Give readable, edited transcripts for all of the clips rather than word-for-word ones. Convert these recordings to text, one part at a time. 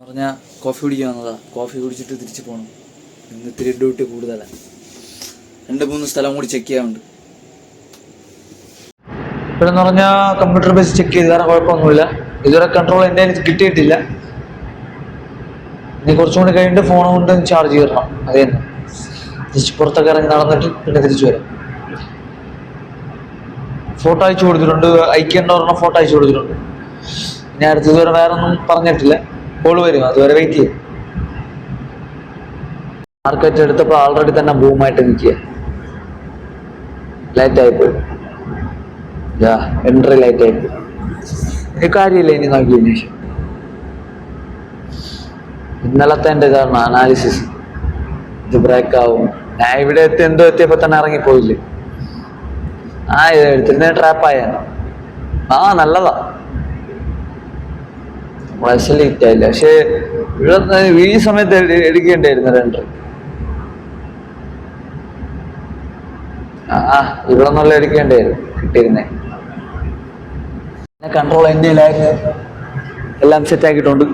പറഞ്ഞാൽ കോഫി കുടിക്കാൻ വന്നതാണ്. കോഫി കുടിച്ചിട്ട് തിരിച്ചു പോകണം. ഇന്ന് ഇത്തിരി ഡ്യൂട്ടി കൂടുതലാണ്. 2-3 സ്ഥലം കൂടി ചെക്ക് ചെയ്യാനുണ്ട്. ഇപ്പോഴെന്ന് പറഞ്ഞാൽ കമ്പ്യൂട്ടർ ബേസ് ചെക്ക് ചെയ്ത് വേറെ കുഴപ്പമൊന്നുമില്ല. ഇതുവരെ കൺട്രോൾ എൻ്റെ കയ്യിൽ കിട്ടിയിട്ടില്ല. ഇനി കുറച്ചും കൂടി കഴിഞ്ഞിട്ട് ഫോൺ കൊണ്ട് ചാർജ് ചെയ്യണം. അത് തന്നെ തിരിച്ച് പുറത്തൊക്കെ ഇറങ്ങി നടന്നിട്ട് പിന്നെ തിരിച്ചു വരാം. ഫോട്ടോ അയച്ചു കൊടുത്തിട്ടുണ്ട്. അയക്കേണ്ട ഒരെണ്ണം ഫോട്ടോ അയച്ചു കൊടുത്തിട്ടുണ്ട്. ഇനി അടുത്ത് ഇതുവരെ വേറെ ഒന്നും പറഞ്ഞിട്ടില്ല. കോള് വരും, അതുവരെ വെയിറ്റ് ചെയ്യും. മാർക്കറ്റ് എടുത്തപ്പോൾ ആൾറെഡി തന്നെ ബൂമായിട്ട് നിൽക്കുക. ലൈറ്റ് ആയിപ്പോയി. എൻട്രി ലൈറ്റ് ആയിപ്പോയി. ഈ കാര്യമില്ല ഇനി നോക്കിയതിന് ശേഷം. ഇന്നലത്തെ എൻ്റെ ഇതാണ് അനാലിസിസ്. ഇത് ബ്രേക്ക് ആവും. ഞാൻ ഇവിടെ എത്തിയപ്പോൾ തന്നെ ഇറങ്ങിപ്പോയില്ലേ. ഇത് എടുത്തിരുന്ന ട്രാപ്പായാണ്. നല്ലതാ. ലേറ്റ് ആയില്ല. പക്ഷെ ഇവിടെ ഈ സമയത്ത് എടുക്കേണ്ടായിരുന്നു എൻട്രി. ഇവിടെ നല്ല എടുക്കേണ്ടായിരുന്നു, കിട്ടിയിരുന്നേ. കൺട്രോൾ എൻ്റെ കയ്യിലായിരുന്നു. എല്ലാം സെറ്റ് ആക്കിയിട്ടുണ്ട്.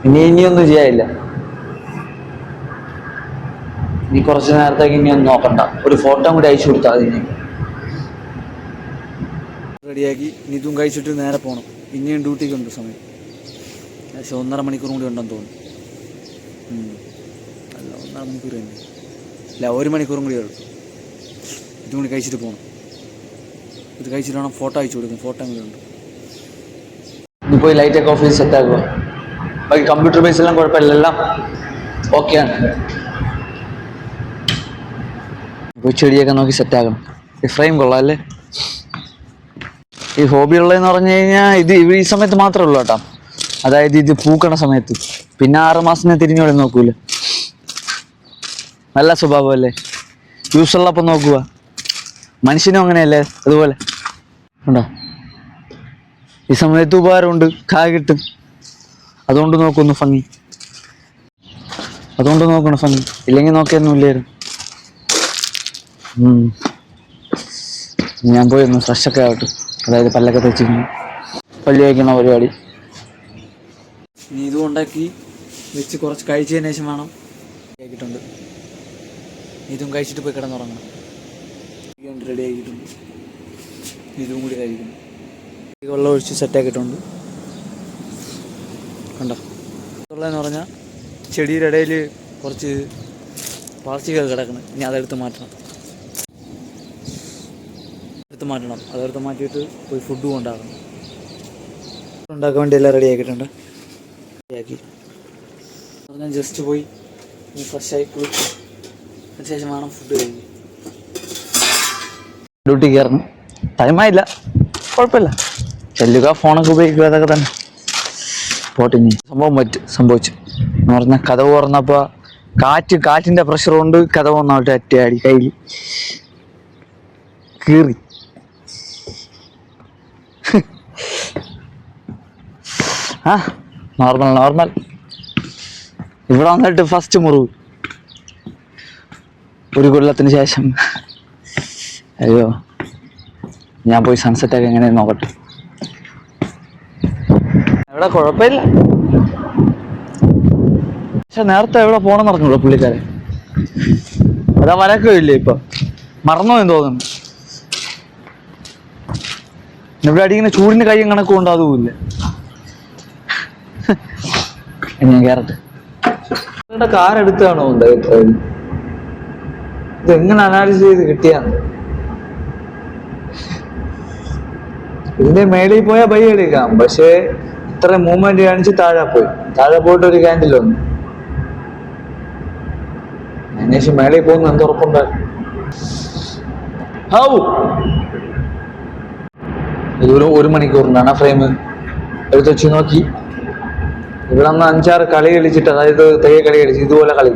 ഇനിയൊന്നും ചെയ്യാനില്ല. ഇനി കുറച്ച് നേരത്തേക്ക് ഇനിയൊന്നും നോക്കണ്ട. ഒരു ഫോട്ടോ കൂടി അയച്ചു കൊടുത്താൽ അതിന് റെഡിയാക്കി. ഇതും കഴിച്ചിട്ട് നേരെ പോകണം. ഇനിയും ഡ്യൂട്ടിക്ക് ഉണ്ട് സമയം. പക്ഷെ 1.5 മണിക്കൂർ കൂടി ഉണ്ടെന്ന് തോന്നുന്നു. അല്ല, 1.5 മണിക്കൂർ തന്നെ അല്ല, 1 മണിക്കൂറും കൂടി ഉള്ളു. ഇതും കൂടി കഴിച്ചിട്ട് പോകണം. ഇത് കഴിച്ചിട്ട് വേണം ഫോട്ടോ അയച്ചു കൊടുക്കും. ഫോട്ടോ കൂടി ഉണ്ട്. ഇനി പോയി ലൈറ്റൊക്കെ ഓഫ് ചെയ്ത് സെറ്റ് ആക്കുക. ബാക്കി കമ്പ്യൂട്ടർ ബേസ് എല്ലാം കുഴപ്പമില്ല, എല്ലാം ഓക്കെയാണ്. ഇപ്പോൾ ചെടിയൊക്കെ നോക്കി സെറ്റാക്കണം. ഈ ഫ്രെയിം കൊള്ളാം അല്ലേ. ഈ ഹോബി ഉള്ളതെന്ന് പറഞ്ഞു കഴിഞ്ഞാൽ ഇത് ഈ സമയത്ത് മാത്രമേ ഉള്ളൂ കേട്ടോ. അതായത് ഇത് പൂക്കണ സമയത്ത്. പിന്നെ 6 മാസത്തിനെ തിരിഞ്ഞോടെ നോക്കൂല. നല്ല സ്വഭാവമല്ലേ. യൂസുള്ളപ്പം നോക്കുക. മനുഷ്യനും അങ്ങനെയല്ലേ, അതുപോലെ ഉണ്ടോ. ഈ സമയത്ത് ഉപകാരമുണ്ട്, കായ കിട്ടും. അതുകൊണ്ട് നോക്കുന്നു ഭംഗി. അതുകൊണ്ട് നോക്കണം ഭംഗി. ഇല്ലെങ്കിൽ നോക്കിയൊന്നുമില്ലായിരുന്നു. ഞാൻ പോയി ഒന്ന് ഫ്രഷൊക്കെ ആവട്ടെ. അതായത് പല്ലൊക്കെ തെച്ചിരുന്നു. പല്ല് കഴിക്കണ പരിപാടി. ഇനി ഇതും ഉണ്ടാക്കി വെച്ച് കുറച്ച് കഴിച്ചതിന് ശേഷം വേണം. ആക്കിയിട്ടുണ്ട്. ഇതും കഴിച്ചിട്ട് പോയി കിടന്നുറങ്ങണം. റെഡി ആക്കിയിട്ടുണ്ട്. ഇതും കൂടി കഴിക്കണം. വെള്ളം ഒഴിച്ച് സെറ്റാക്കിയിട്ടുണ്ട്. കണ്ടോ. ഉള്ളതെന്ന് പറഞ്ഞാൽ ചെടിയുടെ ഇടയിൽ കുറച്ച് പ്ലാസ്റ്റിക്കൊക്കെ കിടക്കണം. ഇനി അതെടുത്ത് മാറ്റണം. അതെടുത്ത് മാറ്റിയിട്ട് പോയി ഫുഡ് ഉണ്ടാക്കണം വേണ്ടി എല്ലാം റെഡി ആക്കിയിട്ടുണ്ട്. റെഡിയാക്കി പറഞ്ഞാൽ ജസ്റ്റ് പോയി ഫ്രഷായി കുളിച്ച് അതിന് ശേഷം വേണം ഫുഡ് കഴിക്കും. ഡ്യൂട്ടി കയറണം. ടൈമായില്ല, കുഴപ്പമില്ല. ചെല്ലുക, ഫോണൊക്കെ ഉപയോഗിക്കുക, അതൊക്കെ തന്നെ പോട്ടെ. സംഭവിച്ചു എന്ന് പറഞ്ഞാൽ കഥവ് തുറന്നപ്പോൾ കാറ്റിൻ്റെ പ്രഷർ കൊണ്ട് കഥവ് ഒന്നാവട്ടെ അറ്റയാടി കയ്യിൽ കീറി. നോർമൽ. ഇവിടെ വന്നിട്ട് ഫസ്റ്റ് മുറിവ് 1 കൊല്ലത്തിന് ശേഷം. അയ്യോ, ഞാൻ പോയി സൺസെറ്റൊക്കെ എങ്ങനെ നോക്കട്ടെ. ഇവിടെ കുഴപ്പമില്ല. പക്ഷെ നേരത്തെ എവിടെ പോകണമെന്ന് പറഞ്ഞോളൂ പുള്ളിക്കാരെ. അതാ വരക്കില്ലേ ഇപ്പൊ, മറന്നോ എന്ന് തോന്നുന്നു. ഇവിടെ അടിക്കുന്ന ചൂടിന് കയ്യും കണക്കും കൊണ്ട് അതുമില്ല. ഞാൻ കയറട്ടെ. നിങ്ങളുടെ കാർ എടുത്താണോ ഉണ്ടായിപ്പോയത്? ഇത് എങ്ങനെ അനാലിസ് ചെയ്ത് കിട്ടിയാന്ന്. ഇതിന്റെ മേളിൽ പോയാൽ ബൈ എടുക്കാം. പക്ഷേ ഇത്ര മൂവ്മെന്റ് കാണിച്ച് താഴെ പോയിട്ട് ഒരു ക്യാൻഡിൽ വന്നു. അതിനുശേഷം മേളിൽ പോകുന്ന എന്ത് ഉറപ്പുണ്ടായിരുന്നു. ഇതൊരു 1 മണിക്കൂറിനാണ് ഫ്രെയിം എടുത്ത് വെച്ച് നോക്കി. ഇവിടെ നിന്ന് 5-6 കളി കളിച്ചിട്ട്, അതായത് തെയ്യ കളി കളിച്ച് ഇതുപോലെ കളി.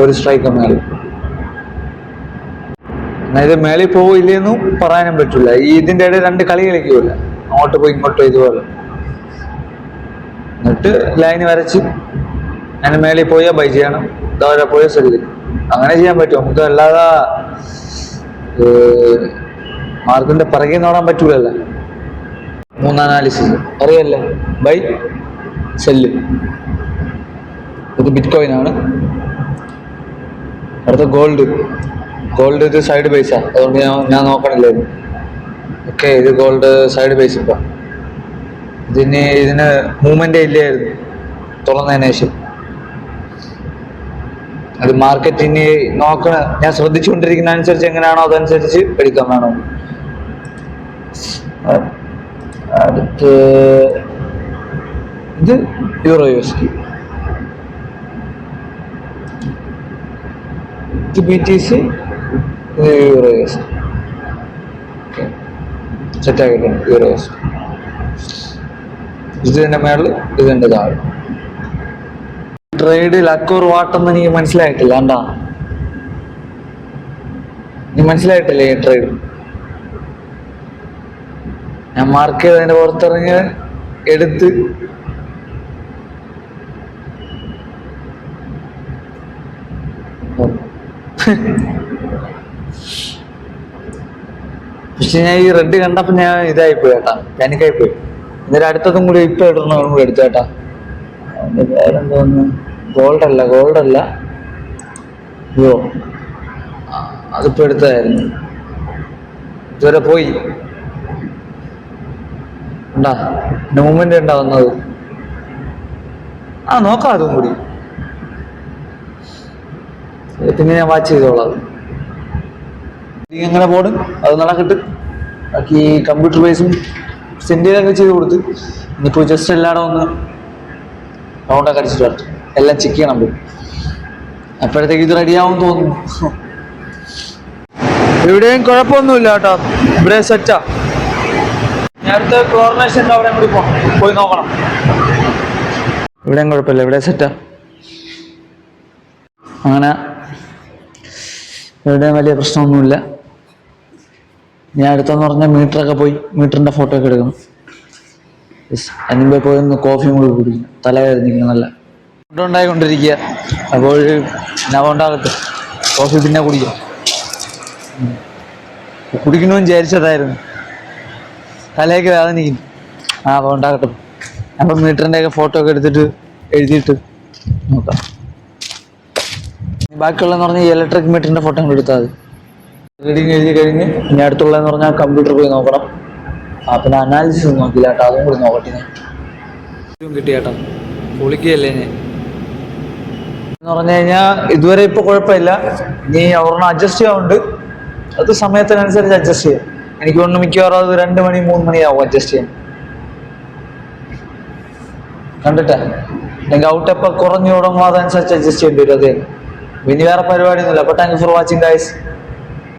ഒരു സ്ട്രൈക്ക് മേളിൽ. അതായത് മേളിൽ പോവില്ലെന്നും പറയാനും പറ്റില്ല. ഇതിന്റെ ഇടയിൽ 2 കളി കളിക്കൂല. അങ്ങോട്ട് പോയി ഇങ്ങോട്ടോ ഇതുപോലെ. എന്നിട്ട് ലൈന് വരച്ച് അതിന് മേളിൽ പോയാൽ ബൈ ചെയ്യണം, ഇതുവരെ പോയാൽ സെല്ല്. അങ്ങനെ ചെയ്യാൻ പറ്റും നമുക്ക്. അല്ലാതെ മാർക്കിന്റെ പിറകെ നോടാൻ പറ്റൂലല്ലോ. മൂന്ന് അനാലിസിസ് അറിയല്ലേ, ബൈ സെല്ല്. ഇത് ബിറ്റ് കോയിൻ ആണ്. അടുത്ത ഗോൾഡ്. ഗോൾഡ് ഇത് സൈഡ് ബേസാ, അതുകൊണ്ട് ഞാൻ നോക്കണില്ലായിരുന്നു. ഓക്കെ, ഇത് ഗോൾഡ് സൈഡ് ബേസ്. ഇപ്പം ഇതിന് മൂവ്മെന്റ് ഇല്ലായിരുന്നു തുറന്നതിന് ശേഷം. അത് മാർക്കറ്റിന് നോക്കണ, ഞാൻ ശ്രദ്ധിച്ചുകൊണ്ടിരിക്കുന്ന അനുസരിച്ച് എങ്ങനെയാണോ അതനുസരിച്ച് എടുക്കാൻ വേണം. അടുത്ത് ഇത് യൂറോ USD, ഇത് BTC, ഇത് യൂറോ USD. ഓക്കെ, സെറ്റാക്കിയിട്ടുണ്ട് യൂറോ USD. ഇതിൻ്റെ മേളിൽ ഇതിൻ്റെ താഴെ. ട്രേഡ് ലക്കൂർ വാട്ടെന്ന് എനിക്ക് മനസ്സിലായിട്ടില്ല. എന്താ നീ മനസ്സിലായിട്ടില്ലേ ഈ ട്രേഡ്? ഞാൻ മാർക്ക് ചെയ്തതിന്റെ പുറത്തിറങ്ങി എടുത്ത് പക്ഷെ ഞാൻ ഈ റെഡ് കണ്ടപ്പോ ഞാൻ ഇതായിപ്പോയി കേട്ടാ, പാനിക്കായിപ്പോയി. എന്നിട്ട് അടുത്തതും കൂടി ഇപ്പൊ ഇടണം കൂടി എടുത്തു കേട്ടാ. അവന്റെ പേരെന്തോന്ന്, ഗോൾഡല്ല അയ്യോ, അതിപ്പോ എടുത്തതായിരുന്നു. ഇതുവരെ പോയി ഉണ്ടാ മൂവ്മെന്റ് ഉണ്ടാ വന്നത്. നോക്കാം അതും കൂടി, പിന്നെ ഞാൻ വാച്ച് ചെയ്തോളാം. എങ്ങനെ പോടും അത് നടക്കട്ട്. ബാക്കി കമ്പ്യൂട്ടർ ബേസും സെന്റിലൊക്കെ ചെയ്ത് കൊടുത്ത് ഇനിയിപ്പോ ജസ്റ്റ് എല്ലായിടും ഒന്ന് റൗണ്ടൊക്കെ അടിച്ചിട്ട് വരട്ടെ. എല്ലാം ചെക്ക് ചെയ്യണം പോയി. അപ്പോഴത്തേക്ക് ഇത് റെഡിയാവും തോന്നുന്നു. ഇവിടെയും കുഴപ്പമൊന്നുമില്ല കേട്ടോ, ഇവിടെ സെറ്റാ. അടുത്ത കോർണേഷൻ്റെ അവിടെ കൂടി പോയി നോക്കണം. ഇവിടെയും കുഴപ്പമില്ല, ഇവിടെ സെറ്റാ. അങ്ങനെ ഇവിടെയും വലിയ പ്രശ്നമൊന്നുമില്ല. ഞാൻ അടുത്തെന്ന് പറഞ്ഞാൽ മീറ്ററൊക്കെ പോയി മീറ്ററിൻ്റെ ഫോട്ടോ ഒക്കെ എടുക്കണം. അതിനുമ്പേ പോയി ഒന്ന് കോഫിയും കൂടി കുടിക്കും, തലവേദനിക്കണം. നല്ല ഫുഡ് ഉണ്ടായിക്കൊണ്ടിരിക്കുക. അപ്പോൾ ഞാൻ ഉണ്ടാകട്ടെ, കോഫി പിന്നെ കുടിക്കാം. കുടിക്കണമെന്ന് വിചാരിച്ചതായിരുന്നു, തലയൊക്കെ വേദനിക്കുന്നു. അപ്പോൾ ഉണ്ടാകട്ടെ. അപ്പം മീറ്ററിൻ്റെ ഒക്കെ ഫോട്ടോ ഒക്കെ എടുത്തിട്ട് എഴുതിയിട്ട് നോക്കാം. ബാക്കിയുള്ളതെന്ന് പറഞ്ഞാൽ ഇലക്ട്രിക് മീറ്ററിൻ്റെ ഫോട്ടോ കൂടെ എടുത്താൽ മതി. റീഡിങ് എഴുതി കഴിഞ്ഞ് ഇനി അടുത്തുള്ളതെന്ന് പറഞ്ഞാൽ കമ്പ്യൂട്ടർ പോയി നോക്കണം. പിന്നെ അനാലിസിസ് നോക്കില്ല കേട്ടോ, അതും കൂടി നോക്കട്ടെ. ഞാൻ കിട്ടി കേട്ടോ, പൊളിക്കുകയല്ലേ ഞാൻ എന്ന് പറഞ്ഞു കഴിഞ്ഞാൽ. ഇതുവരെ ഇപ്പോൾ കുഴപ്പമില്ല. ഇനി ഒരെണ്ണം അഡ്ജസ്റ്റ് ചെയ്യാറുണ്ട്, അത് സമയത്തിനനുസരിച്ച് അഡ്ജസ്റ്റ് ചെയ്യാം. എനിക്ക് ഒന്ന് മിക്കവാറും അത് 2 മണി 3 മണിയാവും അഡ്ജസ്റ്റ് ചെയ്യാൻ. കണ്ടിട്ടാ എനിക്ക് ഔട്ട് എപ്പോൾ കുറഞ്ഞു തുടങ്ങും അതനുസരിച്ച് അഡ്ജസ്റ്റ് ചെയ്യേണ്ടി വരും. അതേ ഇനി വേറെ പരിപാടിയൊന്നുമില്ല. അപ്പോൾ thank you for watching guys.